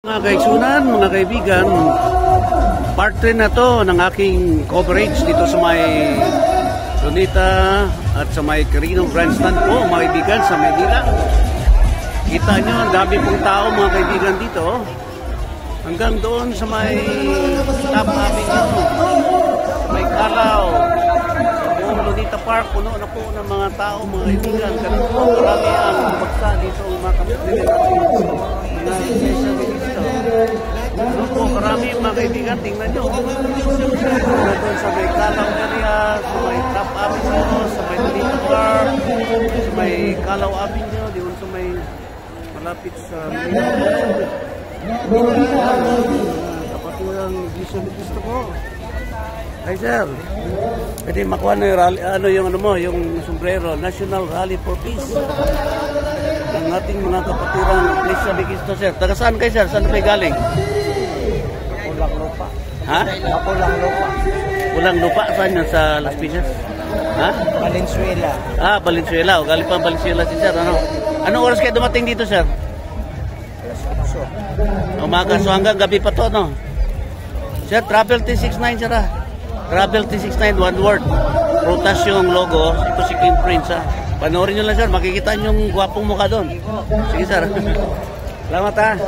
Mga kaigsunan, mga kaibigan, part 3 na to ng aking coverage dito sa may Luneta at sa may Quirino Grandstand po, mga kaibigan, sa Manila. Kita nyo, ang dami pong tao, mga kaibigan, dito. Hanggang doon sa may Top Avenue, may Kalaw, buong Luneta Park, puno na po ng mga tao, mga kaibigan. Ganun po, marami ang bagsa dito, mga kapatid. Doon po, marami mga kaibigan, tingnan nyo. Doon sa may Kalaw area, sa may Top Avenue, sa may Luneta Park, sa may Kalaw Avenue, doon sa may malapit sa kapatid ang Vision gusto ko. Ay sir, pwede makuha na yung rally, yung sombrero, National Rally for Peace. Ang ating mga kapatiran, please sabi kisto sir. Taga saan kayo sir? Saan kayo galing? Pulang lupa. Ha? Pulang lupa. Pulang lupa? Saan yun? Sa Las Piñas? Ha? Valenzuela. Ah, Valenzuela. O galing pa Valenzuela si sir. Ano? Anong oras kayo dumating dito sir? Umaga. So hanggang gabi pa to, no? Sir, Travel T69 sir ha? Travel T69, one word. Prutas yung logo. Ito si King Prince ha? Panoorin nyo lang sir, makikita nyo yung gwapong mukha doon. Sige sir. Salamat ha.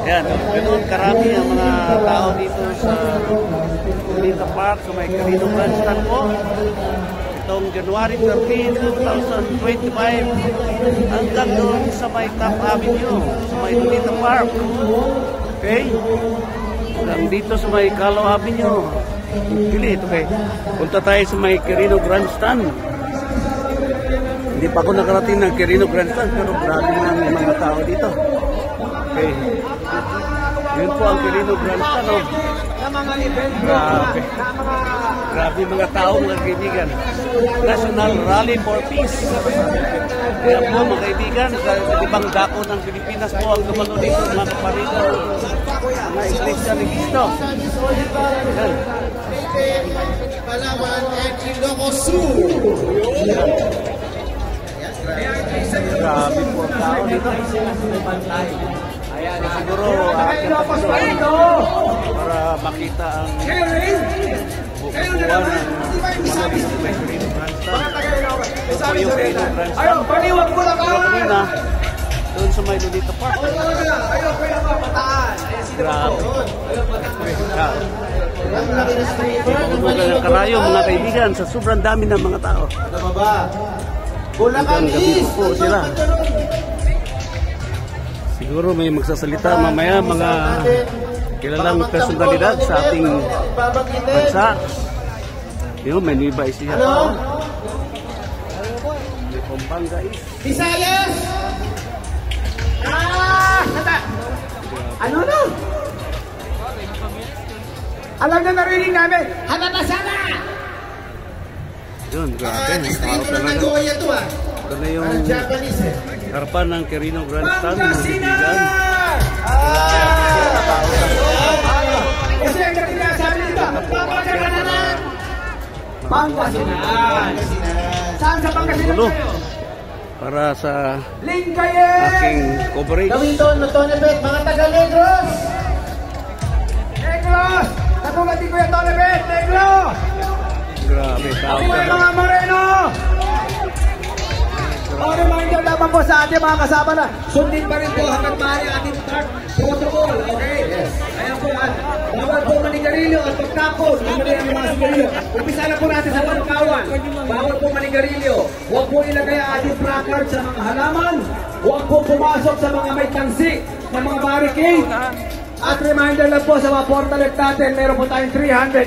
Yan, ganoon karami ang mga tao dito sa Luneta Park, sa may Quirino Grandstand po. Itong January 13, 2025 hanggang doon sa may Top Avenue, sa may Luneta Park. Okay? Hanggang dito sa may Kalaw Avenue. Pili ito kay. Punta tayo sa may Quirino Grandstand. Hindi pa ako nakarating ng Quirino Grandstand pero grabe ng mga tao dito. Okay. Yun po ang Quirino Grandstand. Oh. Grabe. Grabe mga tao, mga kaibigan. National Rally for Peace. Kaya po mga kaibigan, sa ibang dako ng Pilipinas po ang dumalo dito mga kaparito. Mga Iglesia ni Cristo. Yan. Palawan at Ilocos. Grabe po ang tao dito. Ayan, siguro para makita ang bukuan ng may Quirino Grandstand. Ito po yung Quirino Grandstand. Pero kanina, doon sa may Luneta Park. Grabe. Mga karayo, mga kaibigan, sa sobrang dami ng mga tao. Hanggang gabi po sila. Siguro may magsasalita mamaya mga kilalang personalidad sa ating bansa. Yun, may nibay siya. May Pampanga is. Visayas! Ano no? Alam na narinig namin. Hanatasana! Yun, grabe. Tao talaga. Ito na yung harapan ng Quirino Grandstand. Pangasinan! Kasi ang nagsasabi dito, Pangasinan! Pangasinan! Saan sa Pangasinan? Para sa Lingayen! aking coverage. Gawin doon, Tonebet, mga taga-Negros! Negros! Katulad ko yung Tonebet, Negros! Grabe, tao Ako ay talaga. mga Moreno! O reminder naman po sa ating mga kasama na sundin pa rin po hanggang maaari ating protocol, okay? Yes. Ayan po yan. Bawal po manigarilyo at pagtapon ng mga sigarilyo. Umpisa na po natin sa Pankawan. Bawal po manigarilyo. Huwag po ilagay ang ating placard sa mga halaman. Huwag po pumasok sa mga may tansi ng mga barricade. At reminder lang po sa mga portalet natin, meron po tayong 300